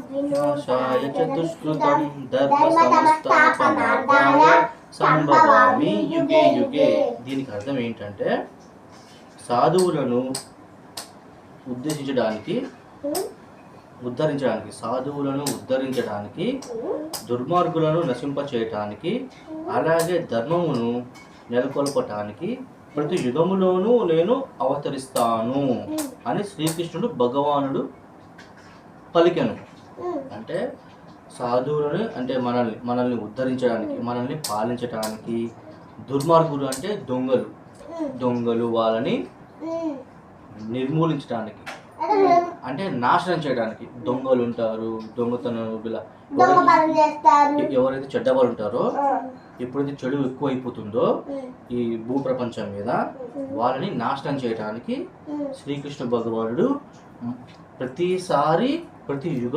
వినాశాయ చ దుష్కృతం ధర్మ సంస్థాపనార్థాయ సంభవామి యుగే యుగే. దీనికి అర్థం ఏంటంటే సాధువులను ఉద్ధరించడానికి, దుర్మార్గులను నశింపచేయటానికి, అలాగే ధర్మమును నెలకొల్పటానికి ప్రతి యుగములోనూ నేను అవతరిస్తాను అని శ్రీకృష్ణుడు భగవానుడు పలికెను. అంటే సాధువులను అంటే మనల్ని ఉద్ధరించడానికి, మనల్ని పాలించడానికి, దుర్మార్గులు అంటే దొంగలు వాళ్ళని నిర్మూలించడానికి అంటే నాశనం చేయడానికి. దొంగలు ఉంటారు, దొంగతనం ఎవరైతే చెడ్డవాళ్ళు ఉంటారో, ఎప్పుడైతే చెడు ఎక్కువ అయిపోతుందో ఈ భూప్రపంచం మీద వాళ్ళని నాశనం చేయడానికి శ్రీకృష్ణ భగవానుడు ప్రతి యుగం